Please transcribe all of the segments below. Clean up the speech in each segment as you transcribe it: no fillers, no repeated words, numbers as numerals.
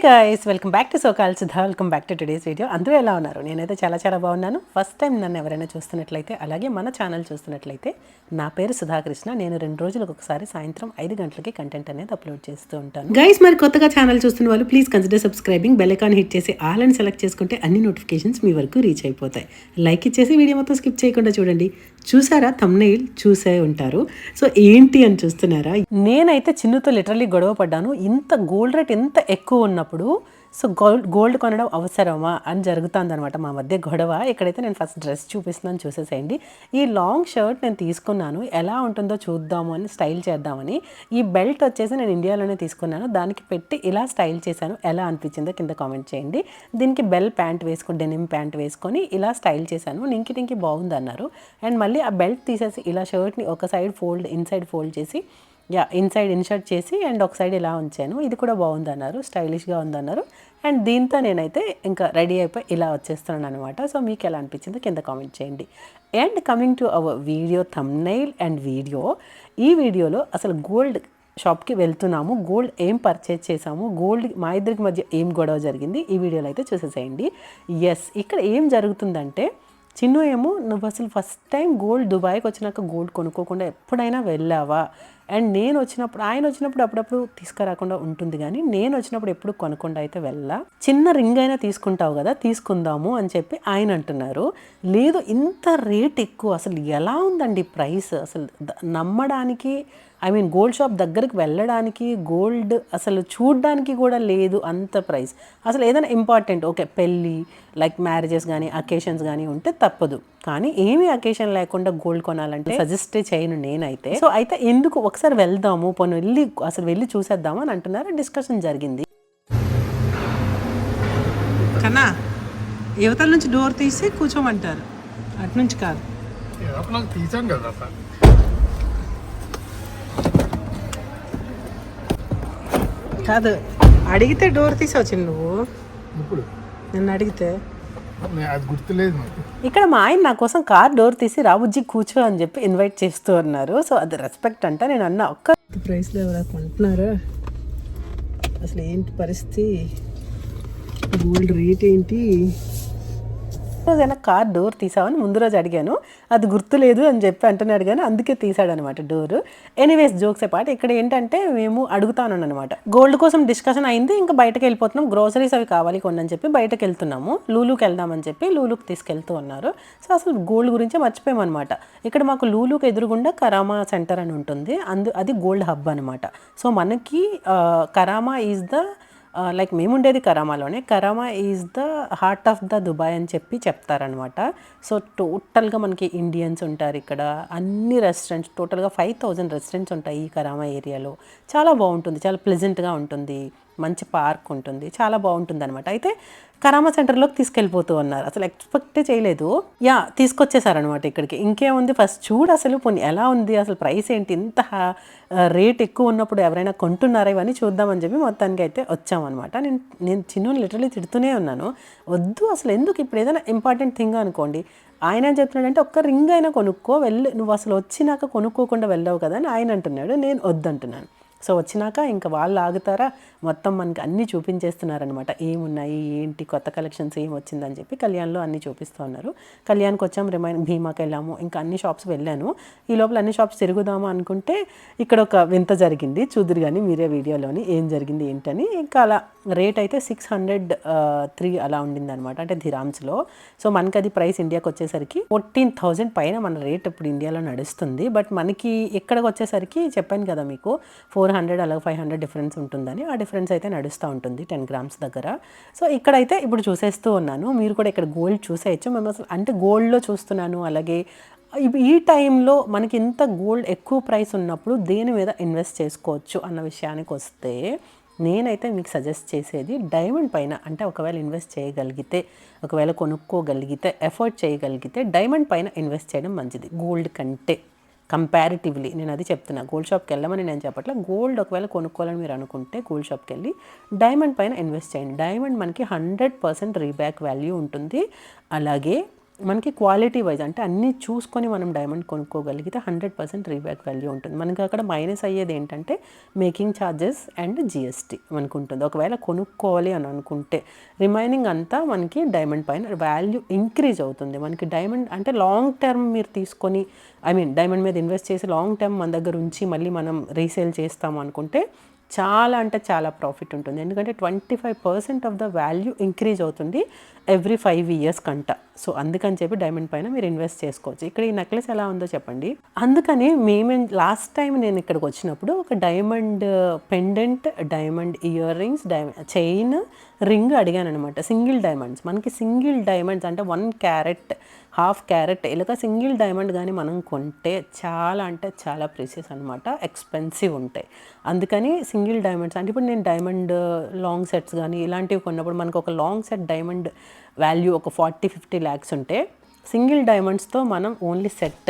Guys, welcome back to so-called Sudha. Welcome back to today's video. అందరూ ఎలా ఉన్నారు? నేనైతే చాలా బాగున్నాను. ఫస్ట్ టైం నన్ను ఎవరైనా చూస్తున్నట్లయితే, అలాగే మన ఛానల్ చూస్తున్నట్లయితే, నా పేరు సుధాకృష్ణ. నేను 2 రోజులకు ఒకసారి సాయంత్రం 5 గంటలకి కంటెంట్ అనేది అప్లోడ్ చేస్తూ ఉంటాను. గైస్, మరి కొత్తగా ఛానల్ చూస్తున్న వాళ్ళు please consider subscribing, bell icon hit చేసి ఆల్ అని సెలెక్ట్ చేసుకుంటే అన్ని నోటిఫికేషన్స్ మీ వరకు రీచ్ అయిపోతాయి. లైక్ ఇచ్చేసి వీడియో మొత్తం స్కిప్ చేయకుండా చూడండి. చూసారా, థంబ్నెయిల్ చూసే ఉంటారు. సో ఏంటి అని చూస్తున్నారా? నేనైతే చిన్నుతో లిటరల్లీ గొడవ పడ్డాను. ఇంత గోల్డ్ రేట్ ఎంత ఎక్కువ ఉన్నప్పుడు సో గోల్డ్ కొనడం అవసరమా అని జరుగుతుందనమాట మా మధ్య గొడవ. ఇక్కడైతే నేను ఫస్ట్ డ్రెస్ చూపిస్తున్నాను, చూసేసేయండి. ఈ లాంగ్ షర్ట్ నేను తీసుకున్నాను, ఎలా ఉంటుందో చూద్దాము అని, స్టైల్ చేద్దామని. ఈ బెల్ట్ వచ్చేసి నేను ఇండియాలోనే తీసుకున్నాను, దానికి పెట్టి ఇలా స్టైల్ చేశాను. ఎలా అనిపించిందో కింద కామెంట్ చేయండి. దీనికి బెల్ ప్యాంట్ వేసుకొని, డెనిమ్ ప్యాంట్ వేసుకొని ఇలా స్టైల్ చేశాను. నింకి బాగుంది అన్నారు. అండ్ మళ్ళీ ఆ బెల్ట్ తీసేసి ఇలా షర్ట్ని ఒక సైడ్ ఫోల్డ్, ఇన్సైడ్ ఫోల్డ్ చేసి, ఇన్సైడ్ ఇన్షర్ట్ చేసి అండ్ ఒక సైడ్ ఇలా ఉంచాను. ఇది కూడా బాగుందన్నారు, స్టైలిష్గా ఉందన్నారు. అండ్ దీంతో నేనైతే ఇంకా రెడీ అయిపోయి ఇలా వచ్చేస్తున్నాను అనమాట. సో మీకు ఎలా అనిపించిందో కింద కామెంట్ చేయండి. And coming to our video thumbnail and video. ఈ వీడియోలో అసలు గోల్డ్ షాప్కి వెళ్తున్నాము, గోల్డ్ ఏం పర్చేజ్ చేసాము, గోల్డ్ మా ఇద్దరికి మధ్య ఏం గొడవ జరిగింది, ఈ వీడియోలో అయితే చూసేసేయండి. ఎస్, ఇక్కడ ఏం జరుగుతుందంటే, చిన్ను ఏమో, నువ్వు అసలు ఫస్ట్ టైం గోల్డ్ దుబాయ్కి వచ్చినాక గోల్డ్ కొనుక్కోకుండా ఎప్పుడైనా వెళ్ళావా? అండ్ నేను వచ్చినప్పుడు, ఆయన వచ్చినప్పుడు అప్పుడప్పుడు తీసుకురాకుండా ఉంటుంది, కానీ నేను వచ్చినప్పుడు ఎప్పుడు కొనకుండా అయితే వెళ్ళా. చిన్న రింగ్ అయినా తీసుకుంటావు కదా, తీసుకుందాము అని చెప్పి ఆయన అంటున్నారు. లేదు, ఇంత రేట్ ఎక్కువ, అసలు ఎలా ఉందండి ప్రైస్? అసలు నమ్మడానికి, గోల్డ్ షాప్ దగ్గరికి వెళ్ళడానికి, గోల్డ్ అసలు చూడడానికి కూడా లేదు అంత ప్రైస్. అసలు ఏదైనా ఇంపార్టెంట్, ఓకే, పెళ్ళి లైక్ మ్యారేజెస్ కానీ అకేషన్స్ కానీ ఉంటే తప్పదు, కానీ ఏమీ అకేషన్ లేకుండా గోల్డ్ కొనాలంటే సజెస్ట్ చేయను నేనైతే. సో అయితే ఎందుకు ఒకసారి వెళ్దాము, పోనీ వెళ్ళి చూసేద్దాము అని అంటున్నారు. డిస్కషన్ జరిగింది. కన్నా యువతల నుంచి డోర్ తీసి కూర్చోమంటారు, అటు నుంచి కాదు. తీసాం కదా, కాదు, అడిగితే డోర్ తీసావు నువ్వు. ఇప్పుడు నన్ను అడిగితే అది గుర్తులేదు. ఇక్కడ మా ఆయన నా కోసం కార్ డోర్ తీసి రాబుజ్జి కూర్చో అని చెప్పి ఇన్వైట్ చేస్తూ ఉన్నారు. సో అది రెస్పెక్ట్ అంట. నేను అన్న ఒక్క ప్రైస్లో ఎవరైనా కొంటున్నారా? అసలు ఏంటి పరిస్థితి, గోల్డ్ రేట్ ఏంటి? రోజైనా కార్ డోర్ తీసామని ముందు రోజు అడిగాను, అది గుర్తులేదు అని చెప్పి అంటున్నాడు, కానీ అందుకే తీసాడనమాట డోర్. ఎనీవేస్, జోక్స్ పాటు ఇక్కడ ఏంటంటే, మేము అడుగుతాను అనమాట, గోల్డ్ కోసం డిస్కషన్ అయింది, ఇంకా బయటకు వెళ్ళిపోతున్నాం, గ్రోసరీస్ అవి కావాలి కొన్ని అని చెప్పి బయటకు వెళ్తున్నాము. లూలుకి వెళ్దామని చెప్పి లూలుకి తీసుకెళ్తూ ఉన్నారు. సో అసలు గోల్డ్ గురించే మర్చిపోయామన్నమాట. ఇక్కడ మాకు లూలుకి ఎదురుగుండా కరామా సెంటర్ అని ఉంటుంది, అది గోల్డ్ హబ్ అనమాట. సో మనకి కరామా ఈజ్ ద లైక్ మేముండేది కరామాలోనే, Karama is the heart of the Dubai అని చెప్పి చెప్తారనమాట. సో టోటల్గా మనకి ఇండియన్స్ ఉంటారు ఇక్కడ, అన్ని రెస్టారెంట్స్, టోటల్గా 5000 రెస్టారెంట్స్ ఉంటాయి ఈ కరామా ఏరియాలో. చాలా బాగుంటుంది, చాలా ప్లెజెంట్గా ఉంటుంది, మంచి పార్క్ ఉంటుంది, చాలా బాగుంటుంది అనమాట. అయితే కరామా సెంటర్లోకి తీసుకెళ్ళిపోతూ ఉన్నారు. అసలు ఎక్స్పెక్టే చేయలేదు. తీసుకొచ్చేసారనమాట ఇక్కడికి. ఇంకేముంది, ఫస్ట్ చూడు అసలు పోనీ ఎలా ఉంది, అసలు ప్రైస్ ఏంటి, ఇంత రేట్ ఎక్కువ ఉన్నప్పుడు ఎవరైనా కొంటున్నారా, ఇవన్నీ చూద్దామని చెప్పి మొత్తానికి అయితే వచ్చామన్నమాట. నేను చిన్న లిటరలీ తిడుతూనే ఉన్నాను, వద్దు అసలు ఎందుకు, ఇప్పుడు ఏదైనా ఇంపార్టెంట్ థింగ్ అనుకోండి, ఆయన ఏం చెప్తున్నాడంటే ఒక్క రింగ్ అయినా కొనుక్కో, నువ్వు అసలు వచ్చినాక కొనుక్కోకుండా వెళ్ళావు కదా అని ఆయన అంటున్నాడు. నేను వద్దంటున్నాను. సో వచ్చినాక ఇంకా వాళ్ళు ఆగుతారా, మొత్తం మనకి అన్నీ చూపించేస్తున్నారనమాట, ఏమున్నాయి ఏంటి, కొత్త కలెక్షన్స్ ఏం వచ్చిందని చెప్పి కళ్యాణ్లో అన్నీ చూపిస్తూ ఉన్నారు. కళ్యాణ్కి వచ్చాము, భీమాకి వెళ్ళాము, ఇంకా అన్ని షాప్స్ వెళ్ళాను. ఈ లోపల అన్ని షాప్స్ తిరుగుదాము అనుకుంటే ఇక్కడ ఒక వింత జరిగింది. చూదురు కానీ మీరే వీడియోలోని ఏం జరిగింది ఏంటని. ఇంకా అలా రేట్ అయితే 603 అలా ఉండింది అనమాట, అంటే ధిరామ్స్లో. సో మనకి అది ప్రైస్ ఇండియాకి వచ్చేసరికి 14,000 పైన మన రేట్ ఇప్పుడు ఇండియాలో నడుస్తుంది. బట్ మనకి ఇక్కడికి వచ్చేసరికి చెప్పాను కదా మీకు, 400 అలాగే 500 డిఫరెన్స్ ఉంటుందని. ఆ డిఫరెన్స్ అయితే నడుస్తూ ఉంటుంది 10 గ్రామ్స్ దగ్గర. సో ఇక్కడైతే ఇప్పుడు చూసేస్తూ ఉన్నాను, మీరు కూడా ఇక్కడ గోల్డ్ చూసేయచ్చు. మేము అసలు అంటే గోల్డ్లో చూస్తున్నాను. అలాగే ఈ టైంలో మనకి ఇంత గోల్డ్ ఎక్కువ ప్రైస్ ఉన్నప్పుడు దేని మీద ఇన్వెస్ట్ చేసుకోవచ్చు అన్న విషయానికి వస్తే, నేనైతే మీకు సజెస్ట్ చేసేది డైమండ్ పైన. అంటే ఒకవేళ ఇన్వెస్ట్ చేయగలిగితే, ఒకవేళ కొనుక్కోగలిగితే, ఎఫర్ట్ చేయగలిగితే డైమండ్ పైన ఇన్వెస్ట్ చేయడం మంచిది గోల్డ్ కంటే కంపారిటివ్లీ. నేను అది చెప్తున్నా, గోల్డ్ షాప్కి వెళ్ళమని నేను చెప్పట్లా. గోల్డ్ ఒకవేళ కొనుక్కోవాలని మీరు అనుకుంటే గోల్డ్ షాప్కి వెళ్ళి డైమండ్ పైన ఇన్వెస్ట్ చేయండి. డైమండ్ మనకి 100% రీబ్యాక్ వాల్యూ ఉంటుంది. అలాగే మనకి క్వాలిటీ వైజ్ అంటే అన్నీ చూసుకొని మనం డైమండ్ కొనుక్కోగలిగితే 100% రీబ్యాక్ వాల్యూ ఉంటుంది. మనకి అక్కడ మైనస్ అయ్యేది ఏంటంటే మేకింగ్ ఛార్జెస్ అండ్ జిఎస్టీ మనకు ఉంటుంది. ఒకవేళ కొనుక్కోవాలి అని అనుకుంటే రిమైనింగ్ అంతా మనకి డైమండ్ పైన వాల్యూ ఇంక్రీజ్ అవుతుంది. మనకి డైమండ్ అంటే లాంగ్ టర్మ్ మీరు తీసుకొని డైమండ్ మీద ఇన్వెస్ట్ చేసి లాంగ్ టర్మ్ మన దగ్గర ఉంచి మళ్ళీ మనం రీసేల్ చేస్తాము అనుకుంటే చాలా అంటే చాలా ప్రాఫిట్ ఉంటుంది. ఎందుకంటే 25% ఆఫ్ ద వాల్యూ ఇంక్రీజ్ అవుతుంది ఎవ్రీ 5 years కంట. సో అందుకని చెప్పి డైమండ్ పైన మీరు ఇన్వెస్ట్ చేసుకోవచ్చు. ఇక్కడ ఈ నెక్లెస్ ఎలా ఉందో చెప్పండి. అందుకని లాస్ట్ టైం నేను ఇక్కడికి వచ్చినప్పుడు ఒక diamond pendant, diamond ear rings, chain, ring అడిగాను అనమాట. సింగిల్ డైమండ్స్, మనకి సింగిల్ డైమండ్స్ అంటే 1 carat, 1/2 carat ఇలాగ సింగిల్ డైమండ్ కానీ మనం కొంటే చాలా అంటే చాలా ప్రీసియస్ అనమాట, ఎక్స్పెన్సివ్ ఉంటాయి. అందుకని సింగిల్ డైమండ్స్ అంటే ఇప్పుడు నేను డైమండ్ లాంగ్ సెట్స్ కానీ ఇలాంటివి కొన్నప్పుడు మనకు ఒక లాంగ్ సెట్ డైమండ్ వాల్యూ ఒక 40-50 lakhs ఉంటే సింగిల్ డైమండ్స్తో మనం ఓన్లీ సెట్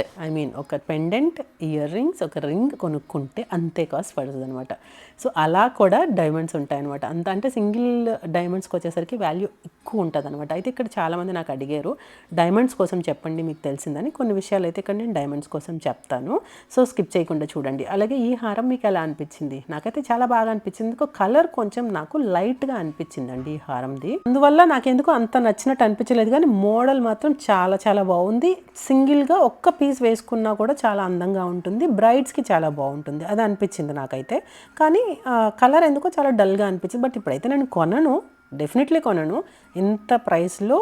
ఒక పెండెంట్, ఇయర్ రింగ్స్, ఒక రింగ్ కొనుక్కుంటే అంతే కాస్ట్ పడుతుంది అనమాట. సో అలా కూడా డైమండ్స్ ఉంటాయన్నమాట. అంత అంటే సింగిల్ డైమండ్స్కి వచ్చేసరికి వాల్యూ ఎక్కువ ఉంటుంది అనమాట. అయితే ఇక్కడ చాలామంది నాకు అడిగారు డైమండ్స్ కోసం చెప్పండి మీకు తెలిసిందని. కొన్ని విషయాలు అయితే ఇక్కడ నేను డైమండ్స్ కోసం చెప్తాను. సో స్కిప్ చేయకుండా చూడండి. అలాగే ఈ హారం మీకు ఎలా అనిపించింది? నాకైతే చాలా బాగా అనిపించింది. కలర్ కొంచెం నాకు లైట్గా అనిపించిందండి ఈ హారంది. అందువల్ల నాకెందుకు అంత నచ్చినట్టు అనిపించలేదు, కానీ మోడల్ మాత్రం చాలా చాలా బాగుంది. సింగిల్గా ఒక్క పీస్ వేసుకున్నా కూడా చాలా అందంగా ఉంటుంది. బ్రైడ్స్కి చాలా బాగుంటుంది అది అనిపించింది నాకైతే. కానీ కలర్ ఎందుకో చాలా డల్గా అనిపించింది. బట్ ఇప్పుడైతే నేను కొనను, డెఫినెట్లీ కొనను. ఇంత ప్రైస్లో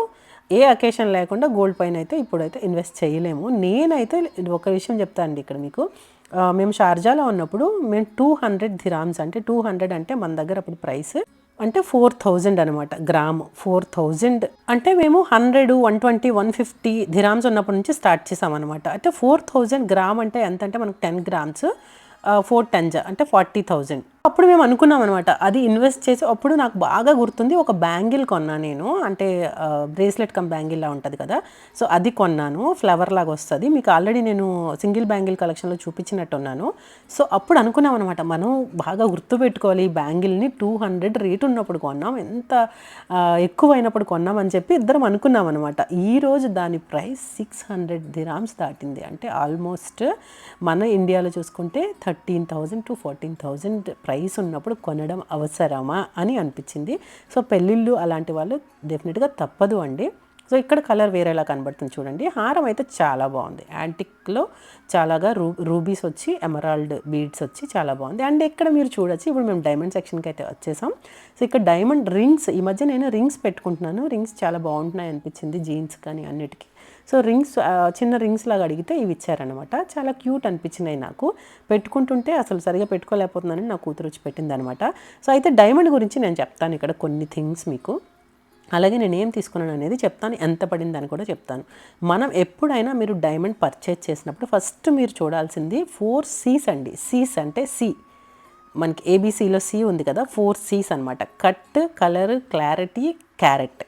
ఏ అకేషన్ లేకుండా గోల్డ్ పైన అయితే ఇప్పుడైతే ఇన్వెస్ట్ చేయలేము. నేనైతే ఒక విషయం చెప్తాను అండి ఇక్కడ మీకు. మేము షార్జాలో ఉన్నప్పుడు మేము 200 dirhams అంటే 200 అంటే మన దగ్గర అప్పుడు ప్రైస్ అంటే 4,000 అనమాట గ్రాము. 4,000 అంటే మేము 100, 120, 150 dirhams ఉన్నప్పటి నుంచి స్టార్ట్ చేసామన్నమాట. అంటే 4,000 గ్రామ్ అంటే ఎంత అంటే మనకు 10 grams 4 tens అంటే 40,000. అప్పుడు మేము అనుకున్నాం అనమాట అది ఇన్వెస్ట్ చేసి. అప్పుడు నాకు బాగా గుర్తుంది, ఒక బ్యాంగిల్ కొన్నాను నేను, అంటే బ్రేస్లెట్ కమ్ బ్యాంగిల్లా ఉంటుంది కదా, సో అది కొన్నాను. ఫ్లవర్ లాగా వస్తుంది, మీకు ఆల్రెడీ నేను సింగిల్ బ్యాంగిల్ కలెక్షన్లో చూపించినట్టున్నాను. సో అప్పుడు అనుకున్నాం అనమాట మనం బాగా గుర్తుపెట్టుకోవాలి ఈ బ్యాంగిల్ని 200 రేట్ ఉన్నప్పుడు కొన్నాం, ఎంత ఎక్కువైనప్పుడు కొన్నాం అని చెప్పి ఇద్దరం అనుకున్నాం అనమాట. ఈరోజు దాని ప్రైస్ 600 dirhams దాటింది. అంటే ఆల్మోస్ట్ మన ఇండియాలో చూసుకుంటే 13,000 to 14,000 ప్రైస్ ఉన్నప్పుడు కొనడం అవసరమా అని అనిపించింది. సో పెళ్ళిళ్ళు అలాంటి వాళ్ళు డెఫినెట్గా తప్పదు అండి. సో ఇక్కడ కలర్ వేరేలా కనబడుతుంది చూడండి. హారం అయితే చాలా బాగుంది. యాంటిక్లో చాలాగా రూబీస్ వచ్చి ఎమరాల్డ్ బీడ్స్ వచ్చి చాలా బాగుంది. అండ్ ఇక్కడ మీరు చూడొచ్చు, ఇప్పుడు మేము డైమండ్ సెక్షన్కి అయితే వచ్చేసాం. సో ఇక్కడ డైమండ్ రింగ్స్, ఈ మధ్య నేను రింగ్స్ పెట్టుకుంటున్నాను. రింగ్స్ చాలా బాగుంటున్నాయి అనిపించింది, జీన్స్ కానీ అన్నిటికీ. సో రింగ్స్ చిన్న రింగ్స్ లాగా అడిగితే ఇవి ఇచ్చారనమాట. చాలా క్యూట్ అనిపించినాయి నాకు. పెట్టుకుంటుంటే అసలు సరిగా పెట్టుకోలేకపోతున్నానని నా కూతురు వచ్చి పెట్టింది అనమాట. సో అయితే డైమండ్ గురించి నేను చెప్తాను ఇక్కడ కొన్ని థింగ్స్ మీకు. అలాగే నేను ఏం తీసుకున్నాను అనేది చెప్తాను, ఎంత పడింది అని కూడా చెప్తాను. మనం ఎప్పుడైనా మీరు డైమండ్ పర్చేజ్ చేసినప్పుడు ఫస్ట్ మీరు చూడాల్సింది 4 C's అండి. C's అంటే సి, మనకి ఏబీసీలో సి ఉంది కదా, 4 C's అనమాట. Cut, colour, clarity, carrot.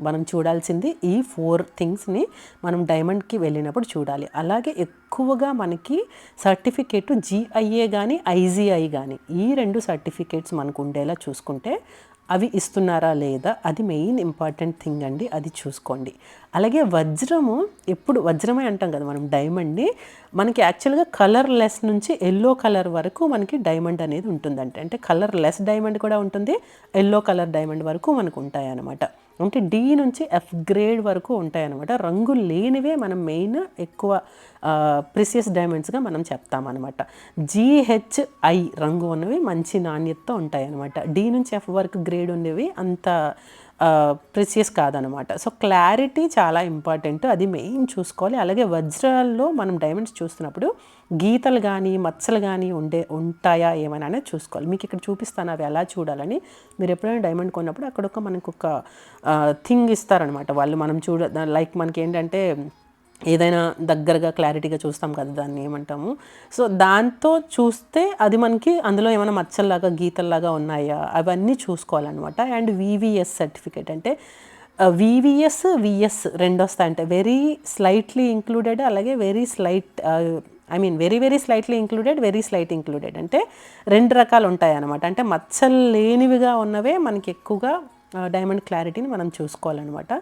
మనం చూడాల్సింది ఈ 4 థింగ్స్ని మనం డైమండ్కి వెళ్ళినప్పుడు చూడాలి. అలాగే ఎక్కువగా మనకి సర్టిఫికేట్ జిఐఏ కానీ ఐజీఐ కానీ ఈ 2 సర్టిఫికేట్స్ మనకు ఉండేలా చూసుకుంటే అవి ఇస్తున్నారా లేదా, అది మెయిన్ ఇంపార్టెంట్ థింగ్ అండి, అది చూసుకోండి. అలాగే వజ్రము, ఎప్పుడు వజ్రమే అంటాం కదా మనం డైమండ్ని, మనకి యాక్చువల్గా కలర్ లెస్ నుంచి ఎల్లో కలర్ వరకు మనకి డైమండ్ అనేది ఉంటుందంటే, అంటే కలర్ లెస్ డైమండ్ కూడా ఉంటుంది, ఎల్లో కలర్ డైమండ్ వరకు మనకు ఉంటాయన్నమాట. అంటే డి నుంచి ఎఫ్ గ్రేడ్ వరకు ఉంటాయన్నమాట. రంగు లేనివే మనం మెయిన్ ఎక్కువ ప్రిసియస్ డైమండ్స్గా మనం చెప్తామన్నమాట. జిహెచ్ఐ రంగు ఉన్నవి మంచి నాణ్యతతో ఉంటాయన్నమాట. డి నుంచి ఎఫ్ వరకు గ్రేడ్ ఉండేవి అంత ప్రిసియస్ కాదనమాట. సో క్లారిటీ చాలా ఇంపార్టెంట్, అది మెయిన్ చూసుకోవాలి. అలాగే వజ్రాల్లో మనం డైమండ్స్ చూస్తున్నప్పుడు గీతలు కానీ మచ్చలు కానీ ఉంటాయా ఏమైనా అనేది చూసుకోవాలి. మీకు ఇక్కడ చూపిస్తాను అవి ఎలా చూడాలని. మీరు ఎప్పుడైనా డైమండ్ కొన్నప్పుడు అక్కడ మనకు ఒక థింగ్ ఇస్తారనమాట వాళ్ళు. మనం లైక్ మనకి ఏంటంటే ఏదైనా దగ్గరగా క్లారిటీగా చూస్తాం కదా, దాన్ని ఏమంటాము. సో దాంతో చూస్తే అది మనకి అందులో ఏమైనా మచ్చల్లాగా గీతల్లాగా ఉన్నాయా అవన్నీ చూసుకోవాలన్నమాట. అండ్ వివిఎస్ సర్టిఫికేట్ అంటే వివిఎస్ విఎస్ 2 వస్తాయి. అంటే వెరీ స్లైట్లీ ఇంక్లూడెడ్, అలాగే very very slightly included, very slight included అంటే 2 రకాలు ఉంటాయి అన్నమాట. అంటే మచ్చలు లేనివిగా ఉన్నవే మనకి ఎక్కువగా డైమండ్ క్లారిటీని మనం చూసుకోవాలన్నమాట.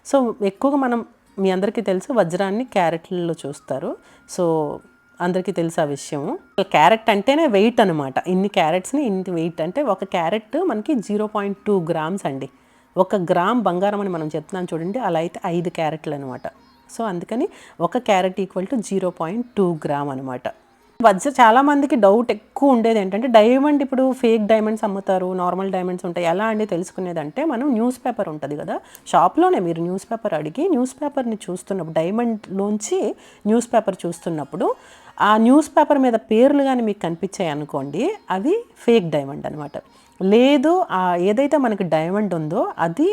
సో ఎక్కువగా మనం మీ అందరికీ తెలుసు వజ్రాన్ని క్యారెట్లలో చూస్తారు. సో అందరికీ తెలుసు ఆ విషయము. క్యారెట్ అంటేనే వెయిట్ అనమాట. ఇన్ని క్యారెట్స్ని ఇంత వెయిట్ అంటే ఒక క్యారెట్ మనకి 0.2 గ్రామ్స్ అండి. 1 గ్రామ్ బంగారం అని మనం చెప్తున్నాం చూడండి, అలా అయితే 5 క్యారెట్లు అనమాట. సో అందుకని 1 క్యారెట్ ఈక్వల్ టు 0.2 గ్రామ్ అనమాట. చాలామందికి డౌట్ ఎక్కువ ఉండేది ఏంటంటే డైమండ్ ఇప్పుడు ఫేక్ డైమండ్స్ అమ్ముతారు, నార్మల్ డైమండ్స్ ఉంటాయి, ఎలా అండి తెలుసుకునేదంటే మనం న్యూస్ పేపర్ ఉంటుంది కదా, షాప్లోనే మీరు న్యూస్ పేపర్ అడిగి న్యూస్ పేపర్ని చూస్తున్నప్పుడు, డైమండ్లోంచి న్యూస్ పేపర్ చూస్తున్నప్పుడు ఆ న్యూస్ పేపర్ మీద పేర్లు కానీ మీకు కనిపించాయి అనుకోండి, అవి ఫేక్ డైమండ్ అనమాట. లేదు ఏదైతే మనకి డైమండ్ ఉందో అది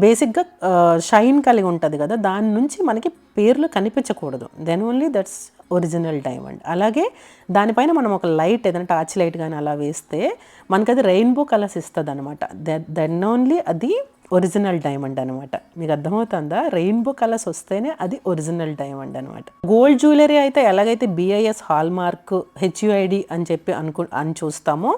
బేసిక్గా షైన్ కలిగి ఉంటుంది కదా, దాని నుంచి మనకి పేర్లు కనిపించకూడదు, then only that's original diamond. అలాగే దానిపైన మనం ఒక లైట్ ఏదైనా టార్చ్ లైట్ కానీ అలా వేస్తే మనకి అది రెయిన్బో కలర్స్ ఇస్తుంది అనమాట, దెన్ ఓన్లీ అది ఒరిజినల్ డైమండ్ అనమాట. మీకు అర్థమవుతుందా? రెయిన్బో కలర్స్ వస్తేనే అది ఒరిజినల్ డైమండ్ అనమాట. గోల్డ్ జ్యువెలరీ అయితే ఎలాగైతే BIS హాల్ మార్క్ HUID అని చెప్పి అని చూస్తామో,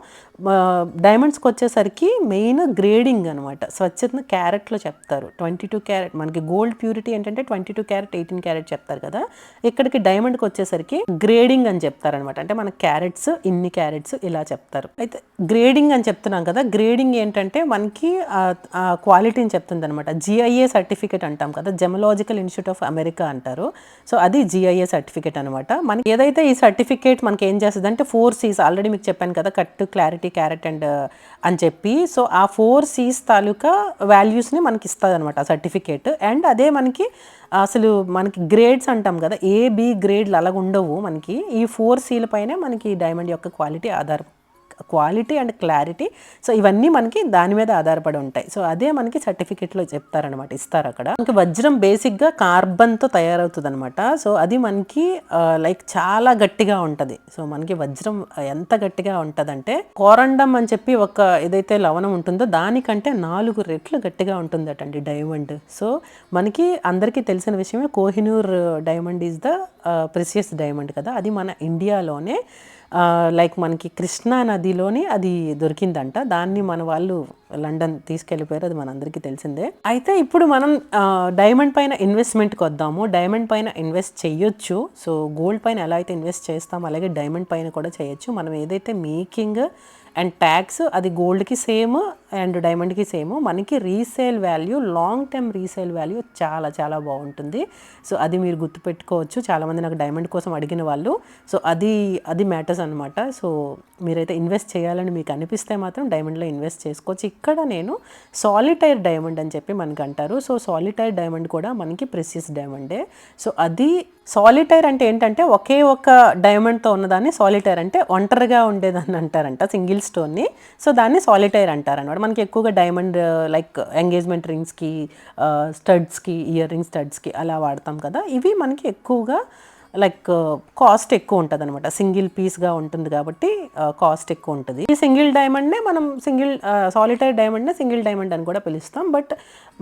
డైమండ్స్కి వచ్చేసరికి మెయిన్ గ్రేడింగ్ అనమాట. స్వచ్ఛతను క్యారెట్లో చెప్తారు. 22 క్యారెట్ మనకి గోల్డ్ ప్యూరిటీ ఏంటంటే 22 క్యారెట్ 18 క్యారెట్ చెప్తారు కదా, ఇక్కడికి డైమండ్కి వచ్చేసరికి గ్రేడింగ్ అని చెప్తారనమాట. అంటే మన క్యారెట్స్ ఇన్ని క్యారెట్స్ ఇలా చెప్తారు. అయితే గ్రేడింగ్ అని చెప్తున్నాం కదా, గ్రేడింగ్ ఏంటంటే మనకి క్వాలిటీని చెప్తుంది అనమాట. GIA సర్టిఫికేట్ అంటాం కదా, జెమలాజికల్ ఇన్స్టిట్యూట్ ఆఫ్ అమెరికా అంటారు. సో అది GIA సర్టిఫికేట్ అనమాట. మనకి ఏదైతే ఈ సర్టిఫికేట్ మనకి ఏం చేస్తుంది అంటే 4 C's ఆల్రెడీ మీకు చెప్పాను కదా, కట్, క్లారిటీ, క్యారెట్ అండ్ అని చెప్పి. సో ఆ 4 C's తాలూకా వాల్యూస్ని మనకి ఇస్తుంది అనమాట ఆ సర్టిఫికేట్. అండ్ అదే మనకి అసలు మనకి గ్రేడ్స్ అంటాం కదా, AB గ్రేడ్లు అలాగ ఉండవు మనకి. ఈ 4 C'ల పైనే మనకి డైమండ్ యొక్క క్వాలిటీ అండ్ క్లారిటీ, సో ఇవన్నీ మనకి దాని మీద ఆధారపడి ఉంటాయి. సో అదే మనకి సర్టిఫికేట్లో చెప్తారనమాట, ఇస్తారు అక్కడ. మనకి వజ్రం బేసిక్గా కార్బన్తో తయారవుతుంది అనమాట. సో అది మనకి లైక్ చాలా గట్టిగా ఉంటుంది. సో మనకి వజ్రం ఎంత గట్టిగా ఉంటుందంటే కోరండం అని చెప్పి ఒక ఏదైతే లవణం ఉంటుందో దానికంటే 4 రెట్లు గట్టిగా ఉంటుందటండి డైమండ్. సో మనకి అందరికీ తెలిసిన విషయమే, Kohinoor diamond is the precious diamond కదా, అది మన ఇండియాలోనే లైక్ మనకి కృష్ణా నదిలోని అది దొరికిందంట. దాన్ని మన వాళ్ళు లండన్ తీసుకెళ్ళిపోయారు, అది మనందరికీ తెలిసిందే. అయితే ఇప్పుడు మనం డైమండ్ పైన ఇన్వెస్ట్మెంట్కి వద్దాము. డైమండ్ పైన ఇన్వెస్ట్ చేయొచ్చు. సో గోల్డ్ పైన ఎలా అయితే ఇన్వెస్ట్ చేస్తామో అలాగే డైమండ్ పైన కూడా చేయొచ్చు. మనం ఏదైతే మేకింగ్ అండ్ ట్యాక్స్ అది గోల్డ్కి సేమ్ అండ్ డైమండ్కి సేమ్. మనకి resale value, long term resale value చాలా చాలా బాగుంటుంది. సో అది మీరు గుర్తుపెట్టుకోవచ్చు. చాలామంది నాకు డైమండ్ కోసం అడిగిన వాళ్ళు, సో అది మ్యాటర్స్ అనమాట. సో మీరైతే ఇన్వెస్ట్ చేయాలని మీకు అనిపిస్తే మాత్రం డైమండ్లో ఇన్వెస్ట్ చేసుకోవచ్చు. ఇక్కడ నేను సాలిటైర్ డైమండ్ అని చెప్పి మనకు అంటారు. సో సాలిటైర్ డైమండ్ కూడా మనకి ప్రెసియస్ డైమండే. సో అది సాలిటైర్ అంటే ఏంటంటే ఒకే ఒక డైమండ్తో ఉన్నదాన్ని సాలిటైర్ అంటే ఒంటరిగా ఉండేదాన్ని అంటారంట, సింగిల్ స్టోన్ని. సో దాన్ని సాలిటైర్ అంటారనమాట. మనకి ఎక్కువగా డైమండ్ లైక్ ఎంగేజ్మెంట్ రింగ్స్కి, స్టడ్స్కి, ఇయర్ రింగ్ స్టడ్స్కి అలా వాడతాం కదా, ఇవి మనకి ఎక్కువగా లైక్ కాస్ట్ ఎక్కువ ఉంటుంది అనమాట. సింగిల్ పీస్గా ఉంటుంది కాబట్టి కాస్ట్ ఎక్కువ ఉంటుంది. ఈ సింగిల్ డైమండ్నే మనం సాలిటైర్ డైమండ్నే సింగిల్ డైమండ్ అని కూడా పిలుస్తాం. బట్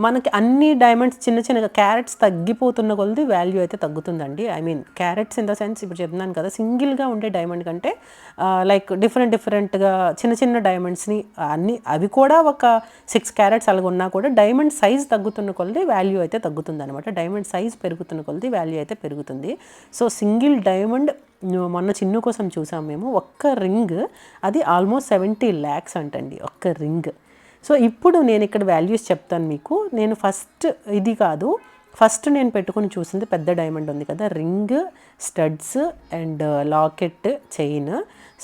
మనకి అన్ని డైమండ్స్ చిన్న చిన్నగా క్యారెట్స్ తగ్గిపోతున్న కొలది వాల్యూ అయితే తగ్గుతుందండి. I mean carats in the sense ఇప్పుడు చెప్తున్నాను కదా, సింగిల్గా ఉండే డైమండ్ కంటే లైక్ డిఫరెంట్గా చిన్న చిన్న డైమండ్స్ని అవి కూడా ఒక 6 క్యారెట్స్ అలాగ ఉన్నా కూడా డైమండ్ సైజ్ తగ్గుతున్న కొలది వాల్యూ అయితే తగ్గుతుంది అనమాట. డైమండ్ సైజ్ పెరుగుతున్న కొలది వాల్యూ అయితే పెరుగుతుంది. సో సింగిల్ డైమండ్ మొన్న చిన్ను కోసం చూసాం మేము, ఒక్క రింగ్ అది ఆల్మోస్ట్ 70 lakhs అంటండి ఒక్క రింగ్. సో ఇప్పుడు నేను ఇక్కడ వాల్యూస్ చెప్తాను మీకు. నేను ఫస్ట్ నేను పెట్టుకుని చూసింది పెద్ద డైమండ్ ఉంది కదా, ring, studs and locket, chain.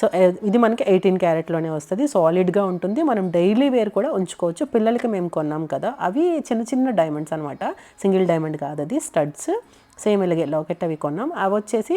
So ఇది మనకి 18 క్యారెట్లోనే వస్తుంది, సాలిడ్గా ఉంటుంది. మనం డైలీ వేర్ కూడా ఉంచుకోవచ్చు. పిల్లలకి మేము కొన్నాం కదా, అవి చిన్న చిన్న డైమండ్స్ అనమాట, సింగిల్ డైమండ్ కాదు అది. స్టడ్స్ సేమ్ ఇలాగే లాకెట్ అవి కొన్నాం. అవి వచ్చేసి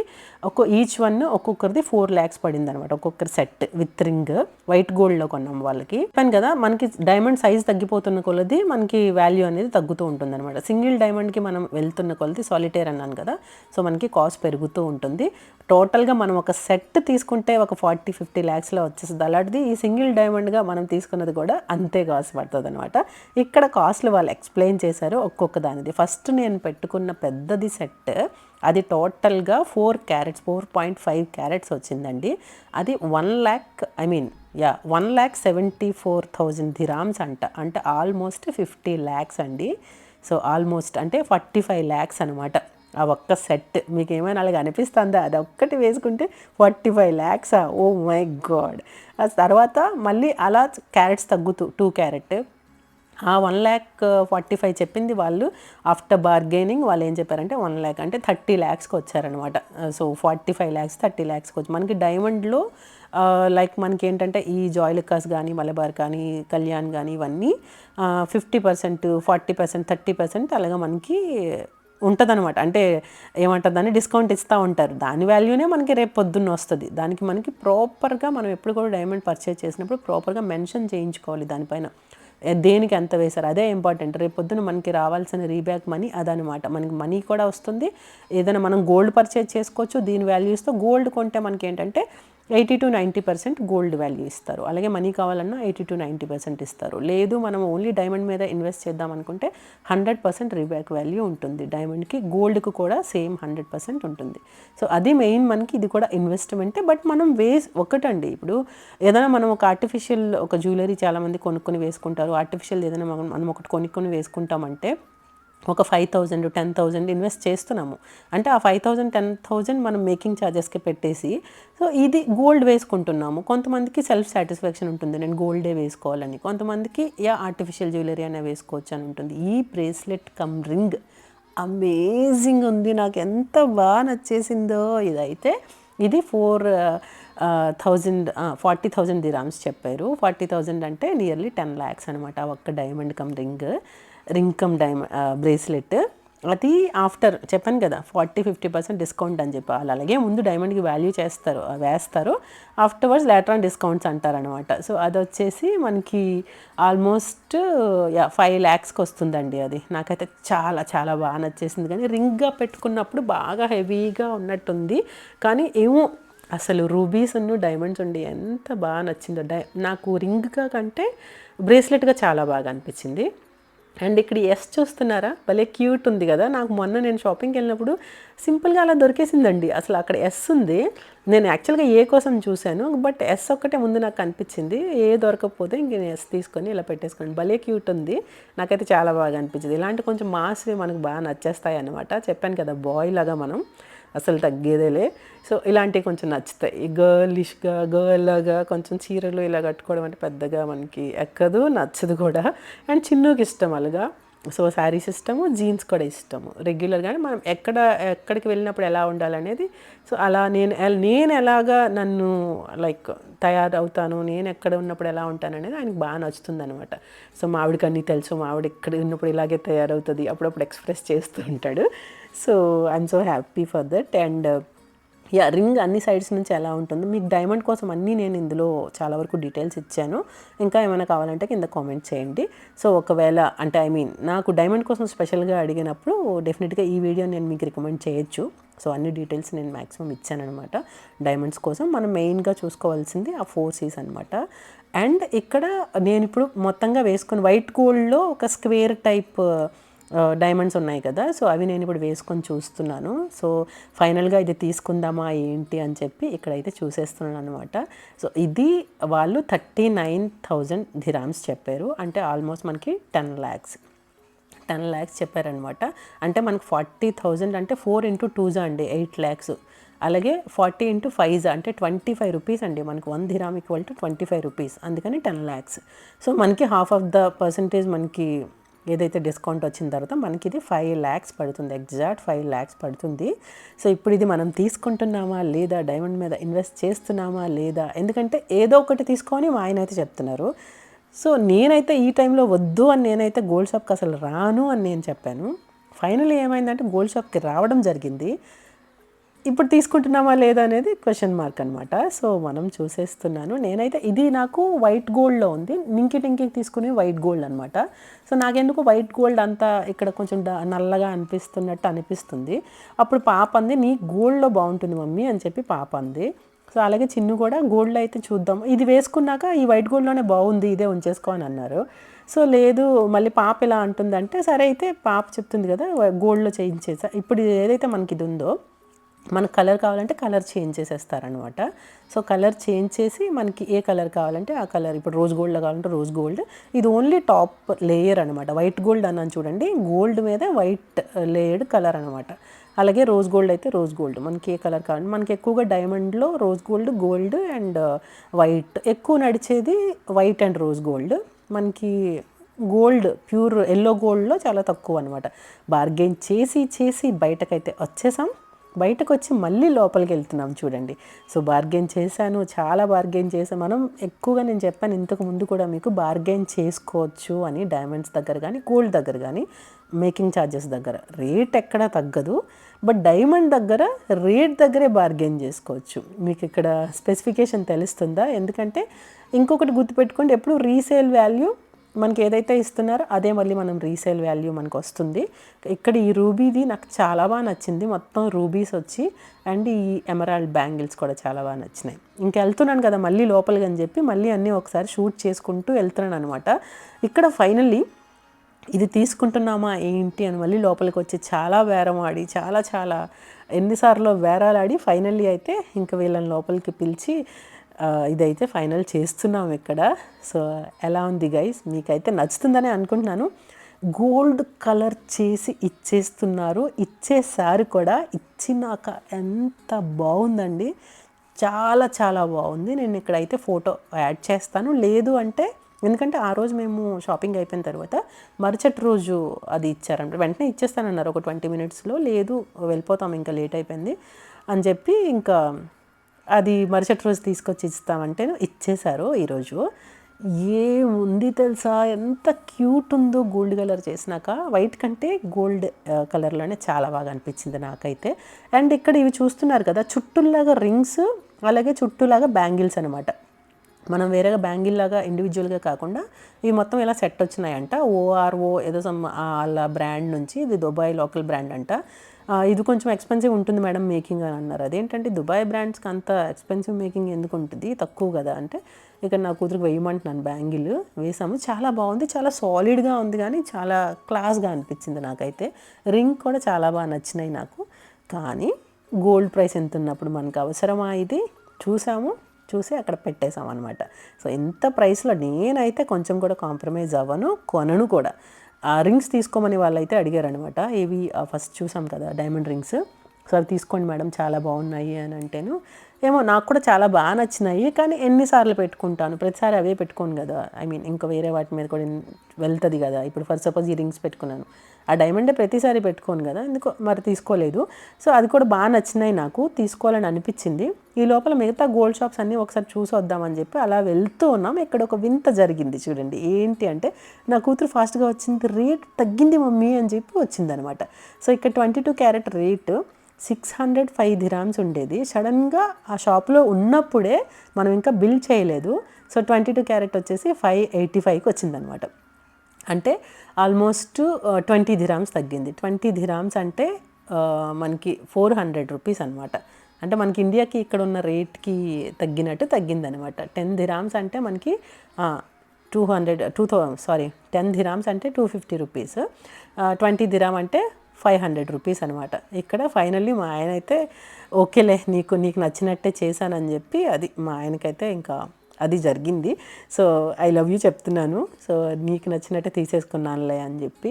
ఈచ్ వన్ ఒక్కొక్కరిది 4 lakhs పడింది అనమాట, ఒక్కొక్కరి సెట్ విత్ రింగ్. వైట్ గోల్డ్లో కొన్నాం వాళ్ళకి. చెప్పాను కదా మనకి డైమండ్ సైజ్ తగ్గిపోతున్న కొలది మనకి వాల్యూ అనేది తగ్గుతూ ఉంటుంది అనమాట. సింగిల్ డైమండ్కి మనం వెళ్తున్న కొలది, సాలిటైర్ అన్నాను కదా, సో మనకి కాస్ట్ పెరుగుతూ ఉంటుంది. టోటల్గా మనం ఒక సెట్ తీసుకుంటే ఒక 40-50 lakhsలో వచ్చేస్తుంది. అలాంటిది ఈ సింగిల్ డైమండ్గా మనం తీసుకున్నది కూడా అంతే కాస్ట్ పడుతుంది అనమాట. ఇక్కడ కాస్ట్లు వాళ్ళు ఎక్స్ప్లెయిన్ చేశారు ఒక్కొక్క దానిది. ఫస్ట్ నేను పెట్టుకున్న పెద్దది సెట్ అది టోటల్గా 4.5 క్యారెట్స్ వచ్చిందండి. అది 1,74,000 dirhams అంటే ఆల్మోస్ట్ 50 lakhs అండి. సో ఆల్మోస్ట్ అంటే 45 lakhs అనమాట ఆ ఒక్క సెట్. మీకు ఏమైనా అలాగ అనిపిస్తుందా? అది ఒక్కటి వేసుకుంటే 45 lakhs. Oh my God. ఆ తర్వాత మళ్ళీ అలా క్యారెట్స్ తగ్గుతూ 2 క్యారెట్ ఆ 1,45,000 చెప్పింది వాళ్ళు. ఆఫ్టర్ బార్గెనింగ్ వాళ్ళు ఏం చెప్పారంటే 1 lakh అంటే 30 lakhsకి వచ్చారనమాట. సో 45 lakhs 30 lakhsకి వచ్చి మనకి డైమండ్లో లైక్ మనకి ఏంటంటే ఈ జాయ్లుకాస్ కానీ మలబార్ కానీ కళ్యాణ్ కానీ ఇవన్నీ 50%, 40%, 30% అలాగా మనకి ఉంటుందన్నమాట. అంటే ఏమంటారు దాన్ని, డిస్కౌంట్ ఇస్తూ ఉంటారు. దాని వాల్యూనే మనకి రేపు పొద్దున్న వస్తుంది. దానికి మనకి ప్రాపర్గా మనం ఎప్పుడు కూడా డైమండ్ పర్చేజ్ చేసినప్పుడు ప్రాపర్గా మెన్షన్ చేయించుకోవాలి దానిపైన దేనికి ఎంత వేశారు. అదే ఇంపార్టెంట్. రేపు పొద్దున మనకి రావాల్సిన రీబ్యాక్ మనీ అదనమాట. మనకి మనీ కూడా వస్తుంది. ఏదైనా మనం గోల్డ్ పర్చేజ్ చేసుకోవచ్చు దీని వాల్యూస్తో. గోల్డ్ కొంటే మనకి ఏంటంటే 80 to 90% గోల్డ్ వాల్యూ ఇస్తారు. అలాగే మనీ కావాలన్నా 80 to 90% ఇస్తారు. లేదు మనం ఓన్లీ డైమండ్ మీద ఇన్వెస్ట్ చేద్దాం అనుకుంటే 100% రీబ్యాక్ వాల్యూ ఉంటుంది డైమండ్కి. గోల్డ్కి కూడా సేమ్ 100% ఉంటుంది. సో అది మెయిన్ మనకి. ఇది కూడా ఇన్వెస్ట్మెంటే. బట్ మనం ఒకటండి, ఇప్పుడు ఏదైనా మనం ఒక ఆర్టిఫిషియల్ ఒక జ్యువెలరీ చాలామంది కొనుక్కొని వేసుకుంటారు. ఆర్టిఫిషియల్ ఏదైనా మనం ఒకటి కొనుక్కొని వేసుకుంటామంటే ఒక 5,000 10,000 ఇన్వెస్ట్ చేస్తున్నాము అంటే ఆ 5,000 10,000 మనం మేకింగ్ ఛార్జెస్కి పెట్టేసి సో ఇది గోల్డ్ వేసుకుంటున్నాము. కొంతమందికి సెల్ఫ్ సాటిస్ఫాక్షన్ ఉంటుంది, నేను గోల్డే వేసుకోవాలని. కొంతమందికి ఆర్టిఫిషియల్ జ్యువెలరీ అనే వేసుకోవచ్చు అని ఉంటుంది. ఈ బ్రేస్లెట్ కమ్ రింగ్ అమేజింగ్ ఉంది. నాకు ఎంత బాగా నచ్చేసిందో ఇదైతే. ఇది 40,000 dirhams చెప్పారు. 40,000 అంటే నియర్లీ 10 lakhs అనమాట. ఒక్క diamond come ring come diamond bracelet. అది ఆఫ్టర్ చెప్పాను కదా 40-50% డిస్కౌంట్ అని చెప్పి. వాళ్ళు అలాగే ముందు డైమండ్కి వాల్యూ వేస్తారు, ఆఫ్టర్వర్డ్స్ లేటర్ ఆన్ డిస్కౌంట్స్ అంటారనమాట. సో అది వచ్చేసి మనకి ఆల్మోస్ట్ 5 lakhsకి వస్తుందండి. అది నాకైతే చాలా చాలా బాగా నచ్చేసింది. కానీ రింగ్గా పెట్టుకున్నప్పుడు బాగా హెవీగా ఉన్నట్టుంది. కానీ ఏమో అసలు రూబీస్ డైమండ్స్ ఉండి ఎంత బాగా నచ్చిందో. నాకు రింగ్గా కంటే బ్రేస్లెట్గా చాలా బాగా అనిపించింది. అండ్ ఇక్కడ ఎస్ చూస్తున్నారా, భలే క్యూట్ ఉంది కదా. నాకు మొన్న నేను షాపింగ్కి వెళ్ళినప్పుడు సింపుల్గా అలా దొరికేసిందండి. అసలు అక్కడ ఎస్ ఉంది. నేను యాక్చువల్గా ఏ కోసం చూశాను, బట్ ఎస్ ఒక్కటే ముందు నాకు కనిపించింది. ఏ దొరకకపోతే ఇంక నేను ఎస్ తీసుకొని ఇలా పెట్టేసుకోండి. భలే క్యూట్ ఉంది. నాకైతే చాలా బాగా అనిపించింది. ఇలాంటి కొంచెం మాస్వి మనకు బాగా నచ్చేస్తాయి అనమాట. చెప్పాను కదా బాయ్ లాగా మనం అసలు తగ్గేదేలే. సో ఇలాంటివి కొంచెం నచ్చుతాయి. గర్ల్ లాగా కొంచెం చీరలు ఇలా కట్టుకోవడం అంటే పెద్దగా మనకి ఎక్కదు, నచ్చదు కూడా. అండ్ చిన్నకి ఇష్టం అలాగా. సో శారీస్ ఇష్టము, జీన్స్ కూడా ఇష్టము రెగ్యులర్గానే. మనం ఎక్కడికి వెళ్ళినప్పుడు ఎలా ఉండాలనేది. సో అలా నేను ఎలాగా నన్ను లైక్ తయారవుతాను, నేను ఎక్కడ ఉన్నప్పుడు ఎలా ఉంటాను అనేది ఆయనకు బాగా నచ్చుతుంది అనమాట. సో మా ఆవిడకి అన్నీ తెలుసు, మా ఆవిడ ఇక్కడ ఉన్నప్పుడు ఇలాగే తయారవుతుంది, అప్పుడప్పుడు ఎక్స్ప్రెస్ చేస్తూ ఉంటాడు. So I'm so happy for that. And ring అన్ని సైడ్స్ నుంచి ఎలా ఉంటుందో మీకు డైమండ్ కోసం అన్నీ నేను ఇందులో చాలా వరకు డీటెయిల్స్ ఇచ్చాను. ఇంకా ఏమైనా కావాలంటే కింద కామెంట్ చేయండి. సో ఒకవేళ అంటే నాకు డైమండ్ కోసం స్పెషల్గా అడిగినప్పుడు డెఫినెట్గా ఈ వీడియో నేను మీకు రికమెండ్ చేయొచ్చు. సో అన్ని డీటెయిల్స్ నేను మ్యాక్సిమం ఇచ్చానమాట. డైమండ్స్ కోసం మనం మెయిన్గా చూసుకోవాల్సింది ఆ 4 C's అనమాట. అండ్ ఇక్కడ నేను ఇప్పుడు మొత్తంగా వేసుకొని వైట్ గోల్డ్లో ఒక స్క్వేర్ టైప్ డైమండ్స్ ఉన్నాయి కదా. సో అవి నేను ఇప్పుడు వేసుకొని చూస్తున్నాను. సో ఫైనల్గా ఇది తీసుకుందామా ఏంటి అని చెప్పి ఇక్కడైతే చూసేస్తున్నాను అనమాట. సో ఇది వాళ్ళు 39,000 dirhams చెప్పారు. అంటే ఆల్మోస్ట్ మనకి 10 lakhs చెప్పారనమాట. అంటే మనకు 40,000 అంటే 4 into 2 అండి 8 lakhs. అలాగే 40 into 5 అంటే 25 rupees అండి. మనకు 1 dirham ఈక్వల్ టు 25 rupees. అందుకని 10 lakhs. సో మనకి హాఫ్ ఆఫ్ ద పర్సంటేజ్ మనకి ఏదైతే డిస్కౌంట్ వచ్చిన తర్వాత మనకి ఇది 5 lakhs పడుతుంది. ఎగ్జాక్ట్ 5 lakhs పడుతుంది. సో ఇప్పుడు ఇది మనం తీసుకుంటున్నామా లేదా, డైమండ్ మీద ఇన్వెస్ట్ చేస్తున్నామా లేదా, ఎందుకంటే ఏదో ఒకటి తీసుకొని మా ఆయన అయితే చెప్తున్నారు. సో నేనైతే ఈ టైంలో వద్దు అని నేనైతే గోల్డ్ షాప్కి అసలు రాను అని నేను చెప్పాను. ఫైనల్లీ ఏమైందంటే గోల్డ్ షాప్కి రావడం జరిగింది. ఇప్పుడు తీసుకుంటున్నామా లేదా అనేది క్వశ్చన్ మార్క్ అనమాట. సో మనం చూసేస్తున్నాను. నేనైతే ఇది నాకు వైట్ గోల్డ్లో ఉంది, నింకి తీసుకుని వైట్ గోల్డ్ అనమాట. సో నాకెందుకు వైట్ గోల్డ్ అంతా ఇక్కడ కొంచెం నల్లగా అనిపిస్తున్నట్టు అనిపిస్తుంది. అప్పుడు పాప అంది నీ గోల్డ్లో బాగుంటుంది మమ్మీ అని చెప్పి పాప అంది. సో అలాగే చిన్ను కూడా గోల్డ్లో అయితే చూద్దాం, ఇది వేసుకున్నాక ఈ వైట్ గోల్డ్లోనే బాగుంది ఇదే ఉంచేసుకో అని అన్నారు. సో లేదు మళ్ళీ పాప ఇలా అంటుందంటే సరే అయితే పాప చెప్తుంది కదా గోల్డ్లో చేయించేసా. ఇప్పుడు ఏదైతే మనకి ఇది ఉందో మనకు కలర్ కావాలంటే కలర్ చేంజ్ చేసేస్తారనమాట. సో కలర్ చేంజ్ చేసి మనకి ఏ కలర్ కావాలంటే ఆ కలర్, ఇప్పుడు రోజ్ గోల్డ్లో కావాలంటే రోజ్ గోల్డ్. ఇది ఓన్లీ టాప్ లేయర్ అనమాట. వైట్ గోల్డ్ అన్నాను చూడండి, గోల్డ్ మీద వైట్ లేయర్డ్ కలర్ అనమాట. అలాగే రోజ్ గోల్డ్ అయితే రోజ్ గోల్డ్, మనకి ఏ కలర్ కావాలి. మనకి ఎక్కువగా డైమండ్లో rose gold, gold and white ఎక్కువ నడిచేది, వైట్ అండ్ రోజ్ గోల్డ్. మనకి గోల్డ్ ప్యూర్ ఎల్లో గోల్డ్లో చాలా తక్కువ అనమాట. బార్గెయిన్ చేసి చేసి బయటకైతే వచ్చేసాం. బయటకు వచ్చి మళ్ళీ లోపలికి వెళ్తున్నాం చూడండి. సో బార్గెయిన్ చేశాను, చాలా బార్గెయిన్ చేశాను. మనం ఎక్కువగా నేను చెప్పాను ఇంతకు ముందు కూడా మీకు, బార్గెయిన్ చేసుకోవచ్చు అని. డైమండ్స్ దగ్గర కానీ గోల్డ్ దగ్గర కానీ మేకింగ్ ఛార్జెస్ దగ్గర రేట్ ఎక్కడా తగ్గదు, బట్ డైమండ్ దగ్గర రేట్ దగ్గరే బార్గెయిన్ చేసుకోవచ్చు. మీకు ఇక్కడ స్పెసిఫికేషన్ తెలుస్తుందా? ఎందుకంటే ఇంకొకటి గుర్తుపెట్టుకోండి, ఎప్పుడు రీసేల్ వాల్యూ మనకి ఏదైతే ఇస్తున్నారో అదే మళ్ళీ మనం రీసేల్ వాల్యూ మనకు వస్తుంది. ఇక్కడ ఈ రూబీది నాకు చాలా బాగా నచ్చింది, మొత్తం రూబీస్ వచ్చి, అండ్ ఈ ఎమరాల్డ్ బ్యాంగిల్స్ కూడా చాలా బాగా నచ్చినాయి. ఇంకా వెళ్తున్నాను కదా మళ్ళీ లోపలికి అని చెప్పి మళ్ళీ అన్నీ ఒకసారి షూట్ చేసుకుంటూ వెళ్తున్నాను అనమాట. ఇక్కడ ఫైనల్లీ ఇది తీసుకుంటున్నామా ఏంటి అని మళ్ళీ లోపలికి వచ్చి చాలా బేరం ఆడి, చాలా ఎన్నిసార్లు బేరాలు ఆడి ఫైనల్లీ అయితే ఇంకా వీళ్ళని లోపలికి పిలిచి ఇదైతే ఫైనల్ చేస్తున్నాం ఇక్కడ. సో ఎలా ఉంది గైస్, మీకైతే నచ్చుతుందని అనుకుంటున్నాను. గోల్డ్ కలర్ చేసి ఇచ్చేస్తున్నారు, ఇచ్చేసారి కూడా. ఇచ్చినాక ఎంత బాగుందండి, చాలా బాగుంది. నేను ఇక్కడైతే ఫోటో యాడ్ చేస్తాను, లేదు అంటే ఎందుకంటే ఆ రోజు మేము షాపింగ్ అయిపోయిన తర్వాత మరుసటి రోజు అది ఇచ్చారంట, వెంటనే ఇచ్చేస్తానన్నారు ఒక 20 minutesలో. లేదు వెళ్ళిపోతాం ఇంకా లేట్ అయిపోయింది అని చెప్పి ఇంకా అది మరుసటి రోజు తీసుకొచ్చి ఇస్తామంటే ఇచ్చేశారు ఈరోజు. ఏముంది తెలుసా, ఎంత క్యూట్ ఉందో గోల్డ్ కలర్ చేసినాక. వైట్ కంటే గోల్డ్ కలర్లోనే చాలా బాగా అనిపించింది నాకైతే. అండ్ ఇక్కడ ఇవి చూస్తున్నారు కదా, చుట్టూలాగా రింగ్స్, అలాగే చుట్టూలాగా బ్యాంగిల్స్ అనమాట. మనం వేరేగా బ్యాంగిల్ లాగా ఇండివిజువల్గా కాకుండా ఇవి మొత్తం ఇలా సెట్ వచ్చినాయంట. ORO ఏదో వాళ్ళ బ్రాండ్ నుంచి, ఇది దుబాయ్ లోకల్ బ్రాండ్ అంట. ఇది కొంచెం ఎక్స్పెన్సివ్ ఉంటుంది మేడం మేకింగ్ అని అన్నారు. అదేంటంటే దుబాయ్ బ్రాండ్స్కి అంత ఎక్స్పెన్సివ్ మేకింగ్ ఎందుకు ఉంటుంది, తక్కువ కదా అంటే, ఇక్కడ నా కూతురికి వేయమంటున్నాను బ్యాంగిల్. వేసాము, చాలా బాగుంది, చాలా సాలిడ్గా ఉంది, కానీ చాలా క్లాస్గా అనిపించింది నాకైతే. రింగ్ కూడా చాలా బాగా నచ్చినాయి నాకు. కానీ గోల్డ్ ప్రైస్ ఎంత ఉన్నప్పుడు మనకు అవసరమా ఇది? చూసి అక్కడ పెట్టేసాం అనమాట. సో ఇంత ప్రైస్లో నేనైతే కొంచెం కూడా కాంప్రమైజ్ అవ్వను, కొనను కూడా. ఆ రింగ్స్ తీసుకోమని వాళ్ళైతే అడిగారనమాట. ఇవి ఫస్ట్ చూసాం కదా డైమండ్ రింగ్స్, సో అవి తీసుకోండి మేడం చాలా బాగున్నాయి అని అంటేను, ఏమో నాకు కూడా చాలా బాగా నచ్చినాయి, కానీ ఎన్నిసార్లు పెట్టుకుంటాను, ప్రతిసారి అవే పెట్టుకోను కదా. ఇంకా వేరే వాటి మీద కూడా వెళ్తుంది కదా. ఇప్పుడు ఫర్ సపోజ్ ఈ రింగ్స్ పెట్టుకున్నాను, ఆ డైమండే ప్రతిసారి పెట్టుకోను కదా, ఎందుకో మరి తీసుకోలేదు. సో అది కూడా బాగా నచ్చినాయి నాకు, తీసుకోవాలని అనిపించింది. ఈ లోపల మిగతా గోల్డ్ షాప్స్ అన్నీ ఒకసారి చూసి వద్దామని చెప్పి అలా వెళ్తూ ఉన్నాం. ఇక్కడ ఒక వింత జరిగింది చూడండి. ఏంటి అంటే, నా కూతురు ఫాస్ట్గా వచ్చింది, రేట్ తగ్గింది మమ్మీ అని చెప్పి వచ్చిందనమాట. సో ఇక్కడ 22 క్యారెట్ రేటు 605 dirhams ఉండేది. సడన్గా ఆ షాప్లో ఉన్నప్పుడే మనం ఇంకా బిల్ చేయలేదు. సో 22 క్యారెట్ వచ్చేసి 585కి వచ్చిందనమాట. అంటే ఆల్మోస్ట్ 20 dirhams తగ్గింది. 20 dirhams అంటే మనకి 400 rupees అనమాట. అంటే మనకి ఇండియాకి ఇక్కడ ఉన్న రేట్కి తగ్గినట్టు తగ్గిందనమాట. 10 dirhams అంటే మనకి 10 dirhams అంటే 250 rupees. 20 dirham అంటే 500 rupees అనమాట. ఇక్కడ ఫైనల్లీ మా ఆయన అయితే ఓకేలే నీకు నచ్చినట్టే చేశానని చెప్పి, అది మా ఆయనకైతే ఇంకా అది జరిగింది. సో ఐ లవ్ యూ చెప్తున్నాను. సో నీకు నచ్చినట్టే తీసేసుకున్నానులే అని చెప్పి,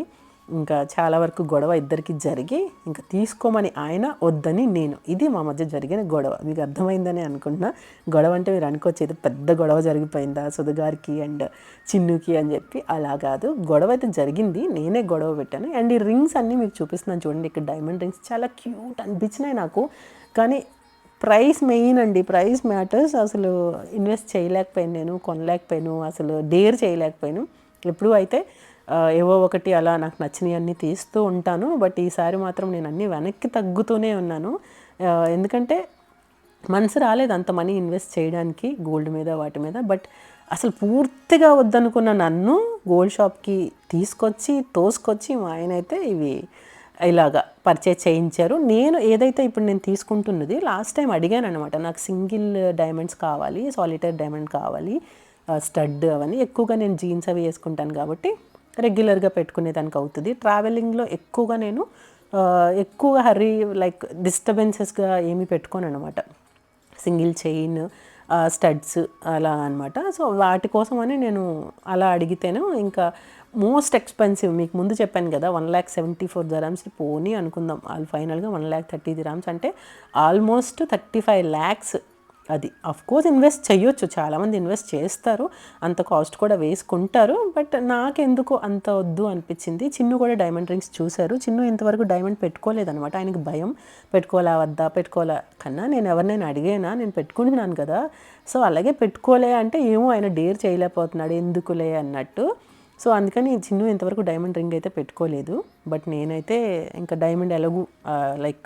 ఇంకా చాలా వరకు గొడవ ఇద్దరికి జరిగి, ఇంకా తీసుకోమని ఆయన, వద్దని నేను. ఇది మా మధ్య జరిగిన గొడవ. మీకు అర్థమైందని అనుకుంటున్నా. గొడవ అంటే మీరు అనుకోవచ్చు పెద్ద గొడవ జరిగిపోయిందా సుధగారికి అండ్ చిన్నుకి అని చెప్పి, అలా కాదు. గొడవ అయితే జరిగింది, నేనే గొడవ పెట్టాను. అండ్ ఈ రింగ్స్ అన్నీ మీకు చూపిస్తున్నాను చూడండి. ఇక్కడ డైమండ్ రింగ్స్ చాలా క్యూట్ అనిపించినాయి నాకు, కానీ ప్రైస్ మెయిన్ అండి, ప్రైస్ మ్యాటర్స్. అసలు ఇన్వెస్ట్ చేయలేకపోయాను, నేను కొనలేకపోయాను, అసలు డేర్ చేయలేకపోయాను. ఎప్పుడు అయితే ఏవో ఒకటి అలా నాకు నచ్చినవి అన్నీ తీస్తూ ఉంటాను, బట్ ఈసారి మాత్రం నేను అన్నీ వెనక్కి తగ్గుతూనే ఉన్నాను. ఎందుకంటే మనసు రాలేదు అంత మనీ ఇన్వెస్ట్ చేయడానికి గోల్డ్ మీద వాటి మీద. బట్ అసలు పూర్తిగా వద్దనుకున్న నన్ను గోల్డ్ షాప్కి తోసుకొచ్చి మా ఆయన అయితే ఇవి ఇలాగా పర్చేజ్ చేయించారు. నేను ఏదైతే ఇప్పుడు నేను తీసుకుంటున్నది, లాస్ట్ టైం అడిగాను అనమాట, నాకు సింగిల్ డైమండ్స్ కావాలి, సాలిటరీ డైమండ్ కావాలి, స్టడ్ అవన్నీ. ఎక్కువగా నేను జీన్స్ అవి వేసుకుంటాను కాబట్టి రెగ్యులర్గా పెట్టుకునేదానికి అవుతుంది. ట్రావెలింగ్లో ఎక్కువగా నేను ఎక్కువ హర్రీ లైక్ డిస్టర్బెన్సెస్గా ఏమీ పెట్టుకోను అనమాట. సింగిల్ చైన్, స్టడ్స్ అలా అనమాట. సో వాటి కోసమని నేను అలా అడిగితేనే ఇంకా మోస్ట్ ఎక్స్పెన్సివ్ మీకు ముందు చెప్పాను కదా 1,74,000 dirhams పోనీ అనుకుందాం. వాళ్ళు ఫైనల్గా 1,30,000 dirhams అంటే ఆల్మోస్ట్ 35 lakhs. అది కోర్స్ ఇన్వెస్ట్ చేయొచ్చు, చాలామంది ఇన్వెస్ట్ చేస్తారు, అంత కాస్ట్ కూడా వేసుకుంటారు. బట్ నాకెందుకు అంత వద్దు అనిపించింది. చిన్ను కూడా డైమండ్ రింగ్స్ చూశారు. చిన్ను ఇంతవరకు డైమండ్ పెట్టుకోలేదనమాట. ఆయనకి భయం, పెట్టుకోలే వద్దా పెట్టుకోలే కన్నా నేను ఎవరినైనా అడిగేనా, నేను పెట్టుకుంటున్నాను కదా. సో అలాగే పెట్టుకోలే అంటే ఏమో ఆయన డేర్ చేయలేకపోతున్నాడు ఎందుకులే అన్నట్టు. సో అందుకని చిన్ను ఇంతవరకు డైమండ్ రింగ్ అయితే పెట్టుకోలేదు. బట్ నేనైతే ఇంకా డైమండ్ ఎలాగూ లైక్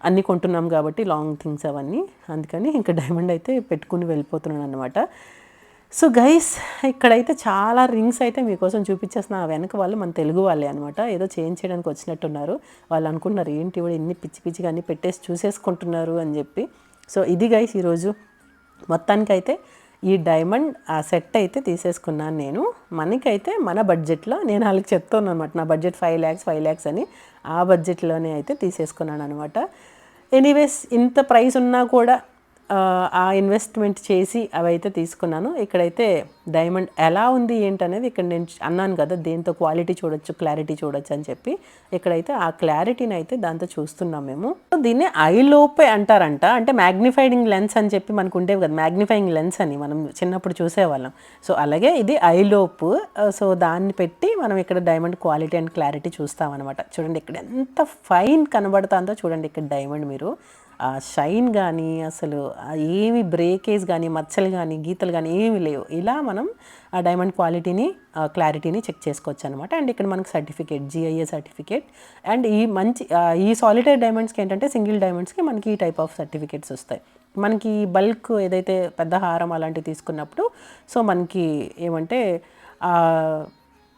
అన్నీ కొంటున్నాం కాబట్టి లాంగ్ థింగ్స్ అవన్నీ, అందుకని ఇంకా డైమండ్ అయితే పెట్టుకుని వెళ్ళిపోతున్నాను అనమాట. సో గైస్ ఇక్కడైతే చాలా రింగ్స్ అయితే మీకోసం చూపించేస్తున్నా. వెనక వాళ్ళు మన తెలుగు వాళ్ళే అనమాట. ఏదో చేంజ్ చేయడానికి వచ్చినట్టున్నారు. వాళ్ళు అనుకుంటున్నారు ఏంటి ఇవి ఎన్ని పిచ్చి పిచ్చిగా అన్నీ పెట్టేసి చూసేసుకుంటున్నారు అని చెప్పి. సో ఇది గైస్ ఈరోజు మొత్తానికైతే ఈ డైమండ్ ఆ సెట్ అయితే తీసేసుకున్నాను నేను. మనకైతే మన బడ్జెట్లో నేను వాళ్ళకి చెప్తాను అనమాట, నా బడ్జెట్ 5 lakhs అని. ఆ బడ్జెట్లోనే అయితే తీసేసుకున్నాను అనమాట. ఎనీవేస్ ఇంత ప్రైస్ ఉన్నా కూడా ఆ ఇన్వెస్ట్మెంట్ చేసి అవైతే తీసుకున్నాను. ఇక్కడైతే డైమండ్ ఎలా ఉంది ఏంటనేది ఇక్కడ నేను అన్నాను కదా, దేంతో క్వాలిటీ చూడొచ్చు, క్లారిటీ చూడొచ్చు అని చెప్పి. ఇక్కడైతే ఆ క్లారిటీని అయితే దాంతో చూస్తున్నాం మేము. దీన్ని ఐలోపే అంటారంట. అంటే మ్యాగ్నిఫైయింగ్ లెన్స్ అని చెప్పి మనకు ఉండేవి కదా, మ్యాగ్నిఫైయింగ్ లెన్స్ అని మనం చిన్నప్పుడు చూసేవాళ్ళం. సో అలాగే ఇది ఐలోప్. సో దాన్ని పెట్టి మనం ఇక్కడ డైమండ్ క్వాలిటీ అండ్ క్లారిటీ చూస్తామన్నమాట. చూడండి ఇక్కడ ఎంత ఫైన్ కనబడుతుందో చూడండి ఇక్కడ డైమండ్. మీరు ఆ షైన్ కానీ అసలు ఏమి బ్రేకేజ్ కానీ మచ్చలు కానీ గీతలు కానీ ఏమి లేవు. ఇలా మనం ఆ డైమండ్ క్వాలిటీని క్లారిటీని చెక్ చేసుకోవచ్చు అనమాట. అండ్ ఇక్కడ మనకు సర్టిఫికేట్, GIA సర్టిఫికేట్. అండ్ ఈ మంచి ఈ సాలిటరీ డైమండ్స్కి ఏంటంటే సింగిల్ డైమండ్స్కి మనకి ఈ టైప్ ఆఫ్ సర్టిఫికేట్స్ వస్తాయి. మనకి బల్క్ ఏదైతే పెద్ద హారం అలాంటివి తీసుకున్నప్పుడు సో మనకి ఏమంటే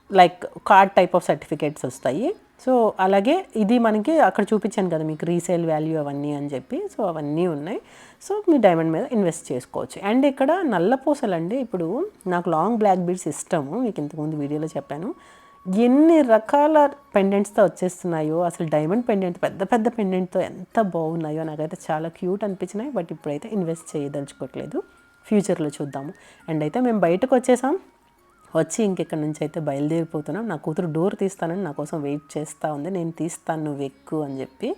like card type of certificates వస్తాయి. సో అలాగే ఇది మనకి అక్కడ చూపించాను కదా మీకు రీసేల్ వాల్యూ అవన్నీ అని చెప్పి. సో అవన్నీ ఉన్నాయి. సో మీ డైమండ్ మీద ఇన్వెస్ట్ చేసుకోవచ్చు. అండ్ ఇక్కడ నల్ల పూసలు అండి. ఇప్పుడు నాకు లాంగ్ బ్లాక్ బీడ్స్ ఇష్టము, మీకు ఇంతకుముందు వీడియోలో చెప్పాను. ఎన్ని రకాల పెండెంట్స్తో వచ్చేస్తున్నాయో అసలు. డైమండ్ పెండెంట్ పెద్ద పెద్ద పెండెంట్తో ఎంత బాగున్నాయో, నాకైతే చాలా క్యూట్ అనిపించినాయి. బట్ ఇప్పుడైతే ఇన్వెస్ట్ చేయదలుచుకోవట్లేదు, ఫ్యూచర్లో చూద్దాము. అండ్ అయితే మేము బయటకు వచ్చి ఇంకెక్కడి నుంచి అయితే బయలుదేరిపోతున్నాం. నా కూతురు డోర్ తీస్తానని నా కోసం వెయిట్ చేస్తూ ఉంది. నేను తీస్తాను నువ్వు ఎక్కు అని చెప్పి.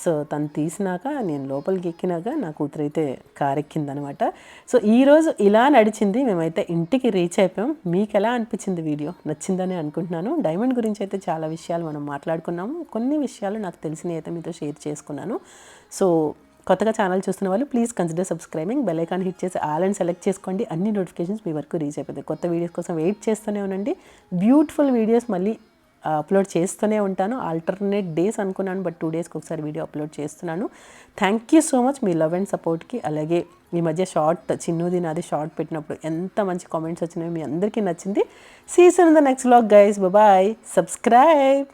సో తను తీసినాక నేను లోపలికి ఎక్కినాక నా కూతురు అయితే కారు ఎక్కిందనమాట. సో ఈరోజు ఇలా నడిచింది. మేమైతే ఇంటికి రీచ్ అయిపోయాం. మీకు ఎలా అనిపించింది వీడియో? నచ్చిందని అనుకుంటున్నాను. డైమండ్ గురించి అయితే చాలా విషయాలు మనం మాట్లాడుకున్నాము. కొన్ని విషయాలు నాకు తెలిసినవి అయితే మీతో షేర్ చేసుకున్నాను. సో కొత్తగా ఛానల్ చూస్తున్న వాళ్ళు please consider subscribing, bell icon hit చేసి ఆల్ అండ్ సెలెక్ట్ చేసుకోండి. అన్ని నోటిఫికేషన్స్ మీ వరకు రీచ్ అయిపోతాయి. కొత్త వీడియోస్ కోసం వెయిట్ చేస్తూనే ఉండండి. బ్యూటిఫుల్ వీడియోస్ మళ్ళీ అప్లోడ్ చేస్తూనే ఉంటాను. ఆల్టర్నేట్ డేస్ అనుకున్నాను, బట్ 2 daysకి ఒకసారి వీడియో అప్లోడ్ చేస్తున్నాను. థ్యాంక్ యూ సో మచ్ మీ లవ్ అండ్ సపోర్ట్కి. అలాగే ఈ మధ్య చిన్నుది నాది షార్ట్ పెట్టినప్పుడు ఎంత మంచి కామెంట్స్ వచ్చినాయో, మీ అందరికీ నచ్చింది. See you in the next vlog guys. Bye. Subscribe.